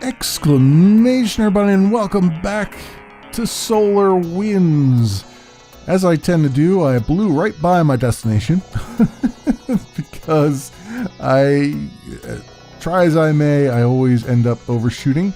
Exclamation everybody, and welcome back to Solar Winds. As I tend to do, I blew right by my destination because I, try as I may, I always end up overshooting.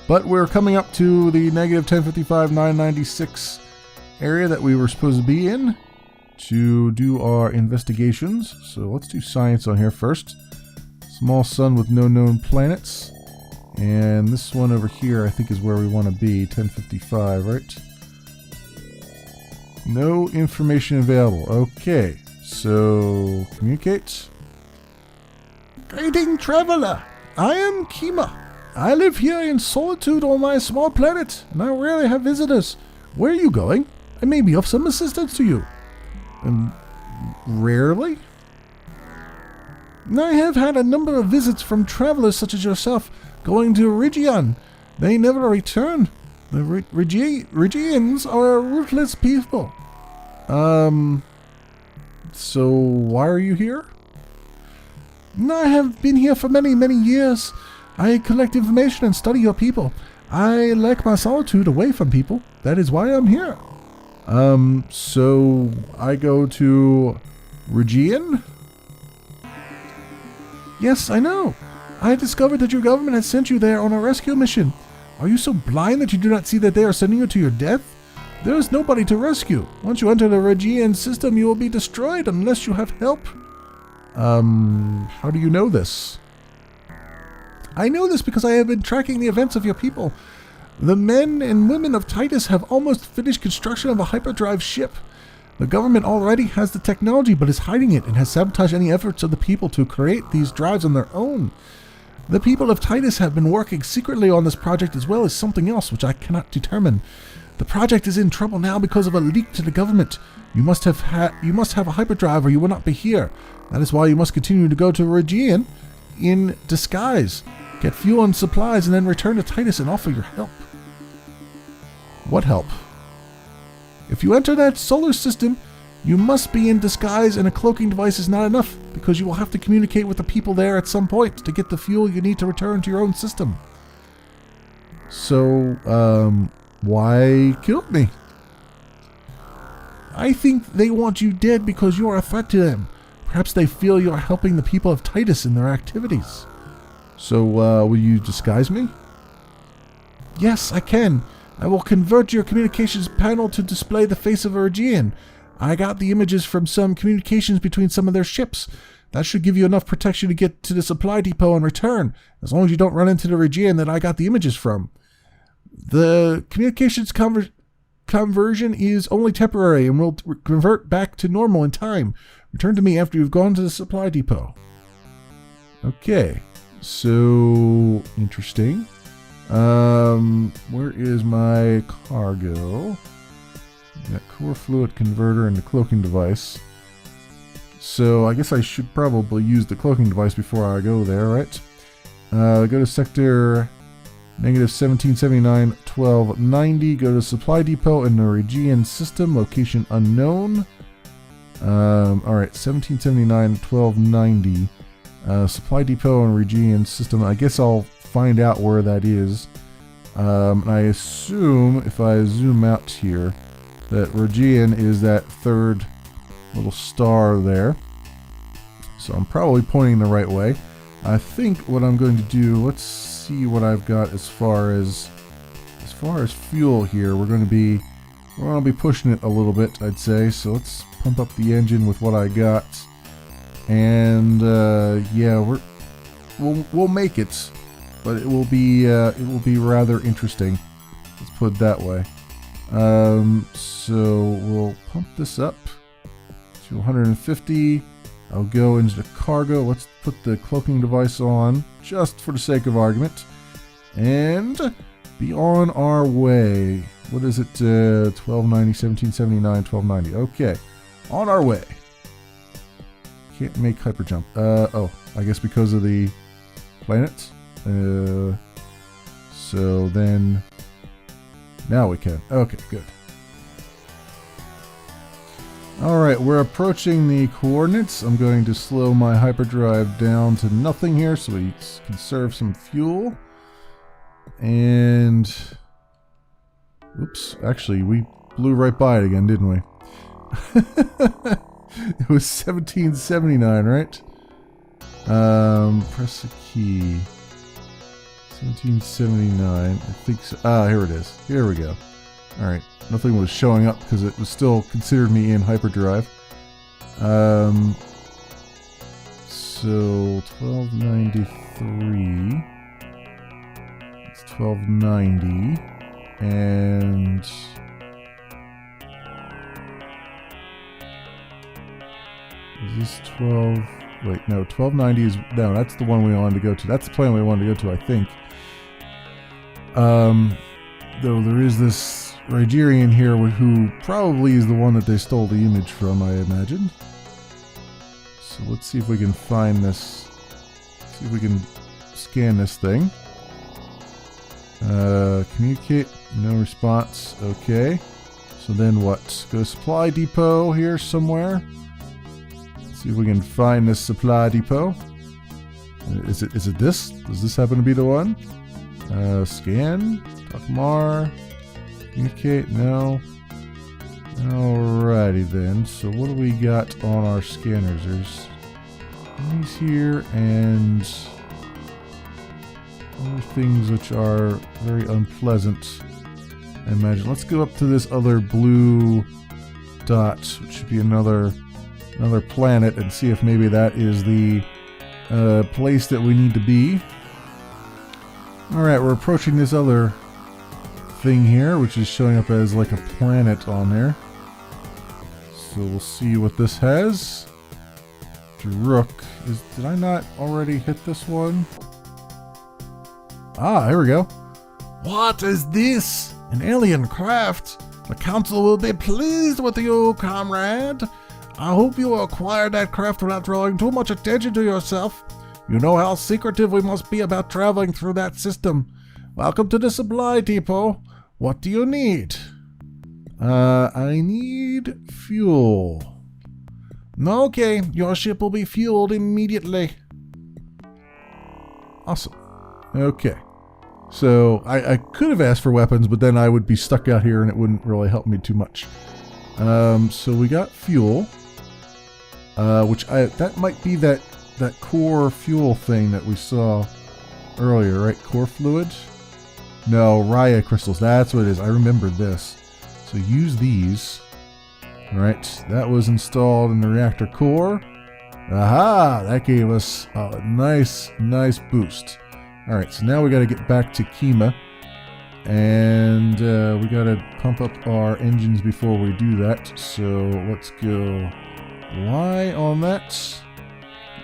But we're coming up to the negative 1055 996 area that we were supposed to be in to do our investigations. So let's do science on here first. Small sun with no known planets. And this one over here I think is where we want to be, 1055, right? No information available. Okay, so communicate. Greeting traveler, I am Kima. I live here in solitude on my small planet, and I rarely have visitors. Where are you going? I may be of some assistance to you. Rarely? I have had a number of visits from travelers such as yourself, going to Region. They never return. The Regions are a ruthless people. So why are you here? I have been here for many, many years. I collect information and study your people. I like my solitude away from people. That is why I'm here. So I go to Region? Yes, I know. I discovered that your government has sent you there on a rescue mission. Are you so blind that you do not see that they are sending you to your death? There is nobody to rescue. Once you enter the Region system, you will be destroyed unless you have help. How do you know this? I know this because I have been tracking the events of your people. The men and women of Titus have almost finished construction of a hyperdrive ship. The government already has the technology but is hiding it and has sabotaged any efforts of the people to create these drives on their own. The people of Titus have been working secretly on this project as well as something else which I cannot determine. The project is in trouble now because of a leak to the government. You must have a hyperdrive or you will not be here. That is why you must continue to go to Region in disguise. Get fuel and supplies and then return to Titus and offer your help. What help? If you enter that solar system, you must be in disguise, and a cloaking device is not enough because you will have to communicate with the people there at some point to get the fuel you need to return to your own system. So, why kill me? I think they want you dead because you are a threat to them. Perhaps they feel you are helping the people of Titus in their activities. So, will you disguise me? Yes, I can. I will convert your communications panel to display the face of a Region. I got the images from some communications between some of their ships. That should give you enough protection to get to the supply depot and return, as long as you don't run into the Region that I got the images from. The communications conversion is only temporary and will convert back to normal in time. Return to me after you've gone to the supply depot. Okay, so interesting. Where is my cargo? Got core fluid converter and the cloaking device. So I guess I should probably use the cloaking device before I go there, right? Go to sector negative 1779 1290. Go to supply depot in the Region system. Location unknown. Alright, 1779 1290. Supply depot and Region system. I guess I'll find out where that is. I assume if I zoom out here that Region is that third little star there. So I'm probably pointing the right way. I think what I'm going to do, let's see what I've got as far as fuel here. We're going to be pushing it a little bit, I'd say. So let's pump up the engine with what I got. And yeah, we'll make it. But it will be rather interesting. Let's put it that way. So we'll pump this up to 150. I'll go into the cargo. Let's put the cloaking device on, just for the sake of argument, and be on our way. What is it? 1290, 1779, 1290. Okay, on our way. Can't make hyperjump. Oh, I guess because of the planets. So then, now we can. Okay, good. Alright, we're approaching the coordinates. I'm going to slow my hyperdrive down to nothing here so we conserve some fuel. And oops, actually we blew right by it again, didn't we? It was 1779, right? Press the key. 1779, I think so. Ah, here it is. Here we go. Alright, nothing was showing up because it was still considered me in hyperdrive. So 1293. It's 1290. And is this 12? Wait, no, 1290 is, no, that's the one we wanted to go to. That's the planet we wanted to go to, I think. Though there is this Nigerian here who probably is the one that they stole the image from, I imagine. So let's see if we can find this. See if we can scan this thing. Communicate, no response. Okay. So then what? Go to supply depot here somewhere. See if we can find this supply depot. Is it this? Does this happen to be the one? Scan. Takmar. Communicate. No. Alrighty then. So what do we got on our scanners? There's these here and other things which are very unpleasant, I imagine. Let's go up to this other blue dot, which should be another planet, and see if maybe that is the place that we need to be. Alright, we're approaching this other thing here, which is showing up as like a planet on there. So we'll see what this has. Rook. Did I not already hit this one? Ah, here we go. What is this? An alien craft? The council will be pleased with you, comrade. I hope you acquire that craft without drawing too much attention to yourself. You know how secretive we must be about traveling through that system. Welcome to the supply depot. What do you need? I need fuel. Okay, your ship will be fueled immediately. Awesome. Okay. So, I could have asked for weapons, but then I would be stuck out here and it wouldn't really help me too much. So we got fuel. That might be that core fuel thing that we saw earlier, right? Core fluid? No, Raya crystals. That's what it is. I remember this. So use these. Alright, that was installed in the reactor core. Aha! That gave us a nice boost. Alright, so now we gotta get back to Kima. And we gotta pump up our engines before we do that. So let's go Y on that.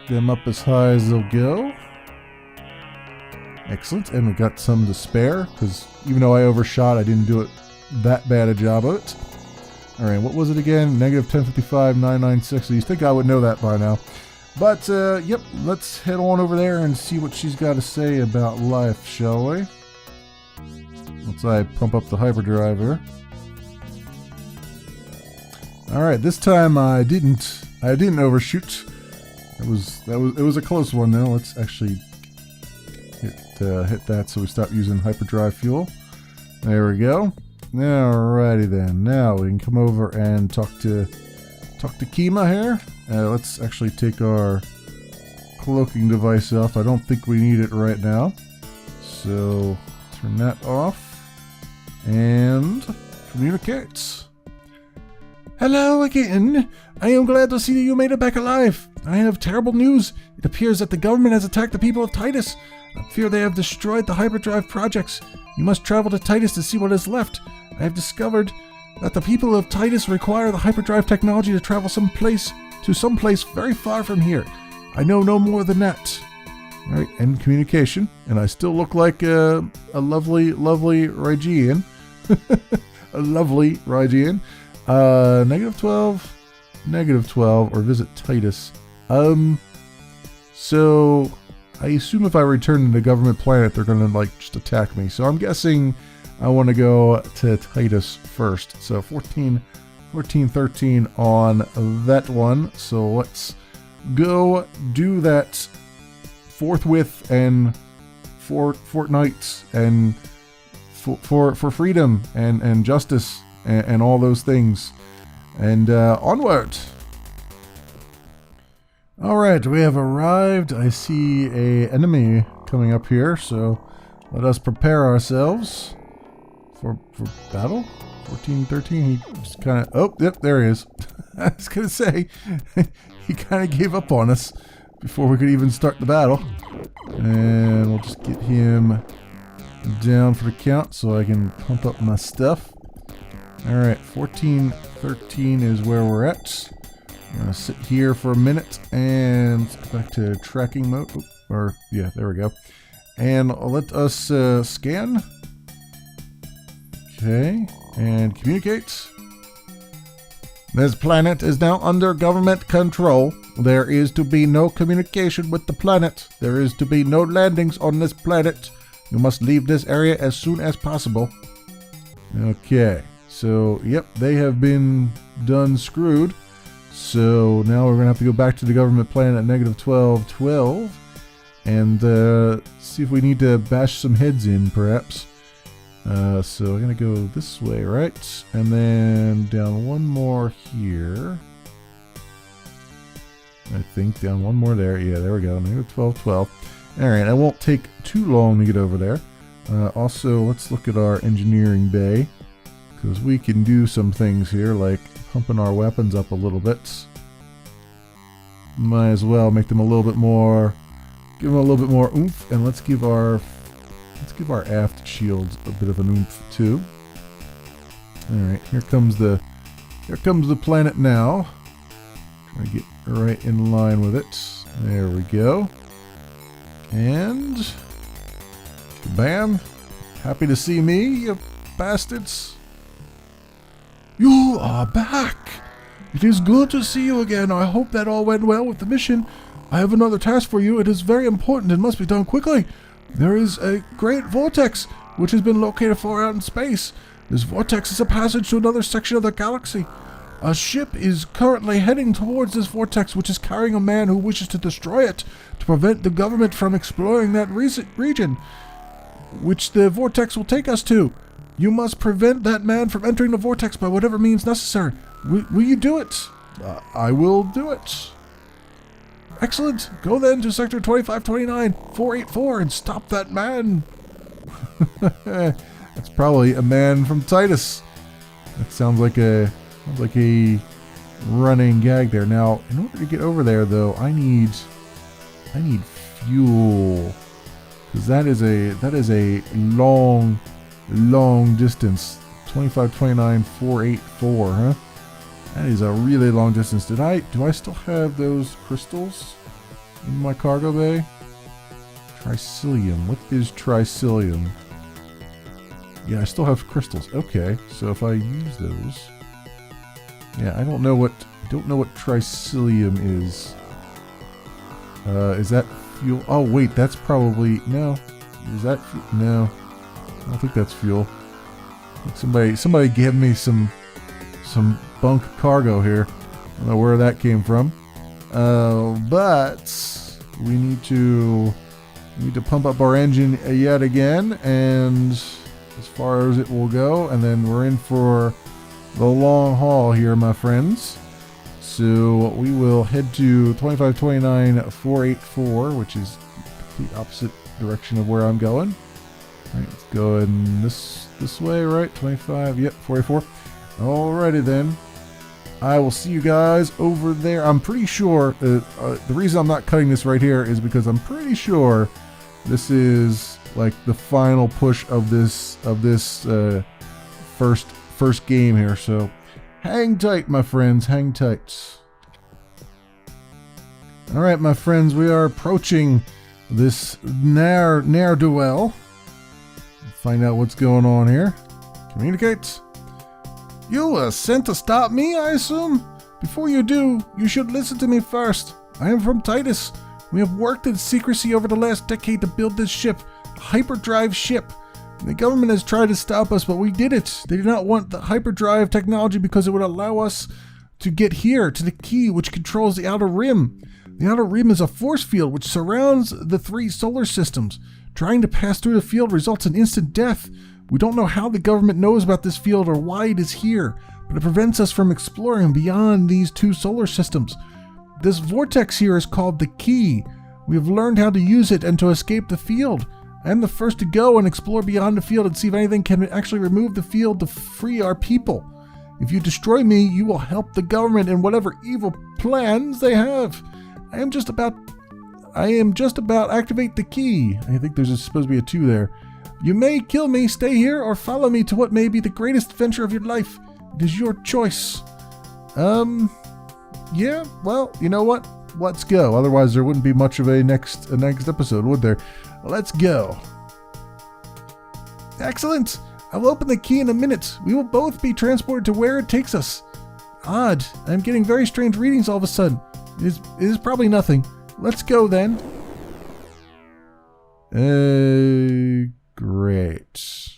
Get them up as high as they'll go. Excellent, and we got some to spare, because even though I overshot, I didn't do it that bad a job of it. Alright, what was it again? Negative 1055, 996. So you think I would know that by now. But, yep, let's head on over there and see what she's got to say about life, shall we? Once I pump up the hyperdrive here. Alright, this time I didn't overshoot. It was a close one though. Let's actually hit that so we stop using hyperdrive fuel. There we go. Alrighty then. Now we can come over and talk to Kima here. Let's actually take our cloaking device off. I don't think we need it right now. So turn that off and communicate. Hello again. I am glad to see that you made it back alive. I have terrible news. It appears that the government has attacked the people of Titus. I fear they have destroyed the hyperdrive projects. You must travel to Titus to see what is left. I have discovered that the people of Titus require the hyperdrive technology to travel someplace very far from here. I know no more than that. Alright, end communication. And I still look like a lovely Rygian. A lovely Rygian. Negative 12, or visit Titus. So I assume if I return to the government planet, they're gonna just attack me. So I'm guessing I want to go to Titus first. So 14, 13 on that one. So let's go do that forthwith and fortnights and for freedom and justice and all those things. And onward. All right, we have arrived. I see a enemy coming up here, so let us prepare ourselves for battle. 1413. He just kind of. Oh, yep, there he is. I was gonna say he kind of gave up on us before we could even start the battle, and we'll just get him down for the count so I can pump up my stuff. All right, 1413 is where we're at. I'm gonna sit here for a minute and let's go back to tracking mode. Yeah, there we go. And let us scan. Okay, and communicate. This planet is now under government control. There is to be no communication with the planet. There is to be no landings on this planet. You must leave this area as soon as possible. Okay, so yep, they have been done screwed. So now we're going to have to go back to the government planet at negative 1212 and see if we need to bash some heads in, perhaps. So we're going to go this way, right? And then down one more here. I think down one more there. Yeah, there we go. Negative 1212. All right, I won't take too long to get over there. Also, let's look at our engineering bay, because we can do some things here, like pumping our weapons up a little bit. Might as well make them a little bit more, give them a little bit more oomph, and let's give our aft shields a bit of an oomph too. All right, here comes the planet now. Try to get right in line with it. There we go. And bam! Happy to see me, you bastards. You are back! It is good to see you again. I hope that all went well with the mission. I have another task for you. It is very important and must be done quickly. There is a great vortex which has been located far out in space. This vortex is a passage to another section of the galaxy. A ship is currently heading towards this vortex, which is carrying a man who wishes to destroy it to prevent the government from exploring that region, which the vortex will take us to. You must prevent that man from entering the vortex by whatever means necessary. Will you do it? I will do it. Excellent. Go then to Sector 2529-484 and stop that man. That's probably a man from Titus. That sounds like a running gag there. Now, in order to get over there, though, I need fuel, because that is a long distance. 2529-484, huh? That is a really long distance. Do I still have those crystals in my cargo bay? Tricilium. What is tricilium? Yeah, I still have crystals. Okay, so if I use those, yeah, I don't know what tricilium is. Is that fuel? Oh wait, that's probably no. Is that no? I don't think that's fuel. Somebody give me some bunk cargo here. I don't know where that came from. But we need to pump up our engine yet again, and as far as it will go, and then we're in for the long haul here, my friends. So we will head to 2529-484, which is the opposite direction of where I'm going. All right, let's go in this way, right? 25, yep, 484. Alrighty then. I will see you guys over there. I'm pretty sure the reason I'm not cutting this right here is because I'm pretty sure this is like the final push of this first game here. So hang tight, my friends, hang tight. All right, my friends, we are approaching this ne'er-do-well. Find out what's going on here. Communicate. You were sent to stop me, I assume? Before you do, you should listen to me first. I am from Titus. We have worked in secrecy over the last decade to build this ship, a hyperdrive ship. The government has tried to stop us, but we did it. They do not want the hyperdrive technology because it would allow us to get here, to the key which controls the outer rim. The outer rim is a force field which surrounds the 3 solar systems. Trying to pass through the field results in instant death. We don't know how the government knows about this field or why it is here, but it prevents us from exploring beyond these 2 solar systems. This vortex here is called the Key. We have learned how to use it and to escape the field. I am the first to go and explore beyond the field and see if anything can actually remove the field to free our people. If you destroy me, you will help the government in whatever evil plans they have. I am just about activate the key. I think there's supposed to be a 2 there. You may kill me, stay here, or follow me to what may be the greatest adventure of your life. It is your choice. Yeah, well, you know what? Let's go. Otherwise, there wouldn't be much of a next episode, would there? Let's go. Excellent. I will open the key in a minute. We will both be transported to where it takes us. Odd. I'm getting very strange readings all of a sudden. It is probably nothing. Let's go then. Great.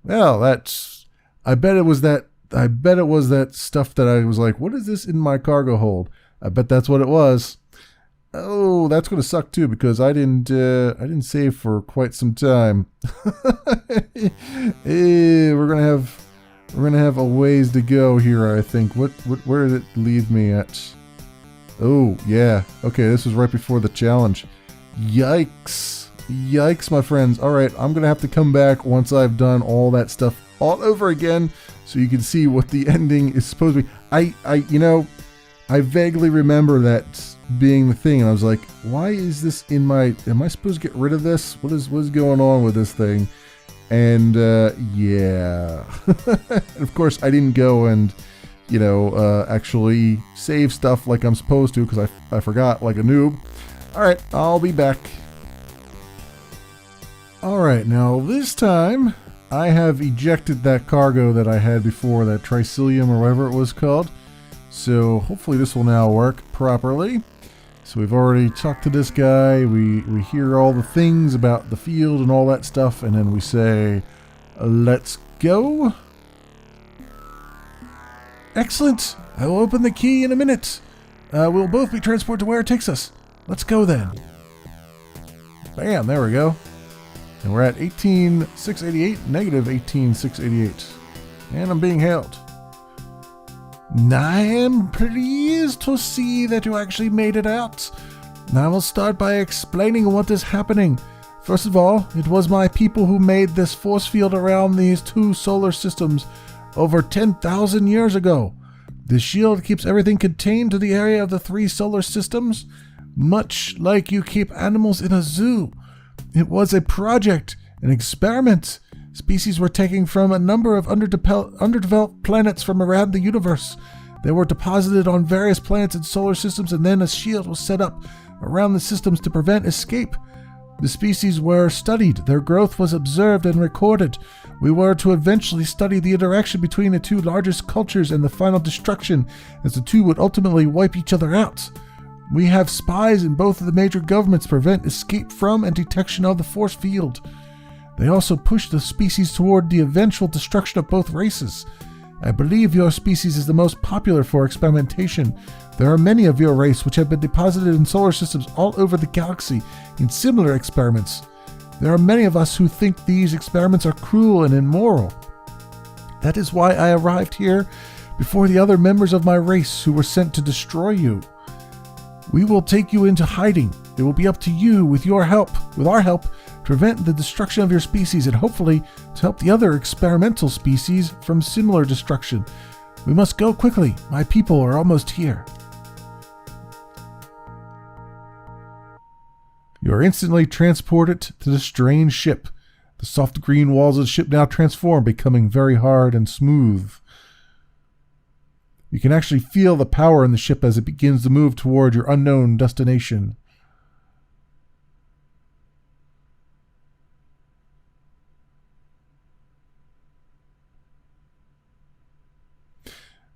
Well, I bet it was that stuff that I was like, what is this in my cargo hold? I bet that's what it was. Oh, that's going to suck too, because I didn't save for quite some time. We're gonna have a ways to go here, I think. Where did it leave me at? Oh, yeah. Okay, this was right before the challenge. Yikes. Yikes, my friends. All right, I'm going to have to come back once I've done all that stuff all over again so you can see what the ending is supposed to be. I vaguely remember that being the thing, and I was like, why is this in my... Am I supposed to get rid of this? What is going on with this thing? And, yeah. And of course, I didn't go and... actually save stuff like I'm supposed to because I forgot like a noob. Alright, I'll be back. Alright, now this time I have ejected that cargo that I had before, that tricilium or whatever it was called. So hopefully this will now work properly. So we've already talked to this guy, we hear all the things about the field and all that stuff, and then we say, let's go. Excellent! I will open the key in a minute. We'll both be transported to where it takes us. Let's go then. Bam, there we go. And we're at 18,688, negative 18,688. And I'm being hailed. I am pleased to see that you actually made it out. I will start by explaining what is happening. First of all, it was my people who made this force field around these 2 solar systems over 10,000 years ago. This shield keeps everything contained to the area of the 3 solar systems, much like you keep animals in a zoo. It was a project, an experiment. Species were taken from a number of underdeveloped planets from around the universe. They were deposited on various planets and solar systems, and then a shield was set up around the systems to prevent escape. The species were studied, their growth was observed and recorded. We were to eventually study the interaction between the 2 largest cultures and the final destruction, as the 2 would ultimately wipe each other out. We have spies in both of the major governments to prevent escape from and detection of the force field. They also push the species toward the eventual destruction of both races. I believe your species is the most popular for experimentation. There are many of your race which have been deposited in solar systems all over the galaxy in similar experiments. There are many of us who think these experiments are cruel and immoral. That is why I arrived here before the other members of my race who were sent to destroy you. We will take you into hiding. It will be up to you, with our help, to prevent the destruction of your species and hopefully to help the other experimental species from similar destruction. We must go quickly. My people are almost here. You are instantly transported to the strange ship. The soft green walls of the ship now transform, becoming very hard and smooth. You can actually feel the power in the ship as it begins to move toward your unknown destination.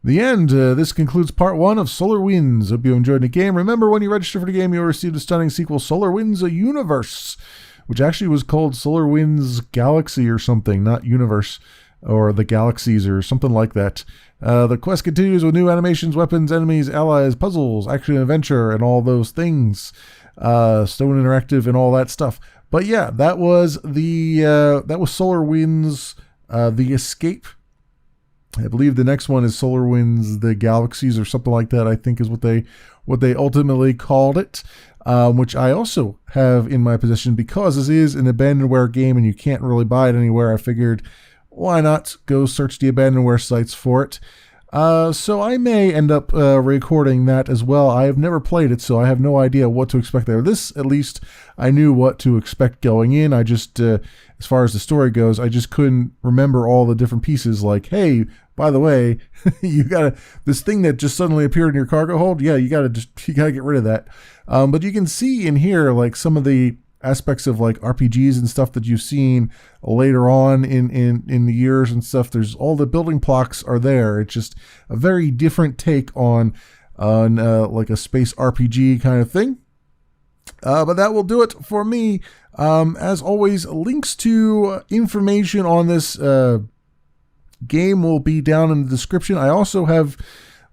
The end. This concludes part 1 of Solar Winds. Hope you enjoyed the game. Remember, when you register for the game, you'll receive the stunning sequel, Solar Winds: A Universe, which actually was called Solar Winds Galaxy or something, not Universe, or the Galaxies or something like that. The quest continues with new animations, weapons, enemies, allies, puzzles, action, adventure, and all those things. Stone Interactive and all that stuff. But yeah, that was SolarWinds, The Escape. I believe the next one is SolarWinds The Galaxies or something like that, I think is what they ultimately called it, which I also have in my possession because this is an abandonware game and you can't really buy it anywhere. I figured, why not go search the abandonware sites for it? So I may end up recording that as well. I have never played it, so I have no idea what to expect there. This, at least, I knew what to expect going in. I just, as far as the story goes, I just couldn't remember all the different pieces. Like, hey, by the way, you gotta, this thing that just suddenly appeared in your cargo hold, yeah, you gotta get rid of that. But you can see in here, like, some of the aspects of like RPGs and stuff that you've seen later on in the years and stuff. There's all the building blocks are there. It's just a very different take on like a space RPG kind of thing. But that will do it for me. As always, links to information on this game will be down in the description. I also have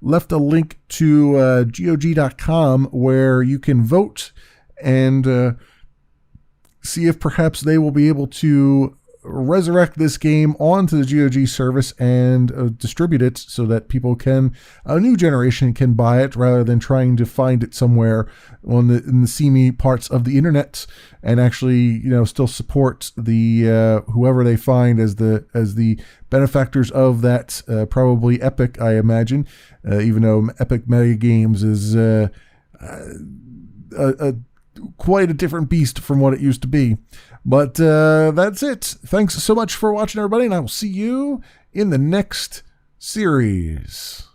left a link to GOG.com where you can vote and see if perhaps they will be able to resurrect this game onto the GOG service and distribute it so that people can, a new generation can buy it rather than trying to find it somewhere in the seamy parts of the internet, and actually, still support the whoever they find as the benefactors of that, probably Epic, I imagine, even though Epic Mega Games is quite a different beast from what it used to be. But that's it. Thanks so much for watching, everybody, and I will see you in the next series.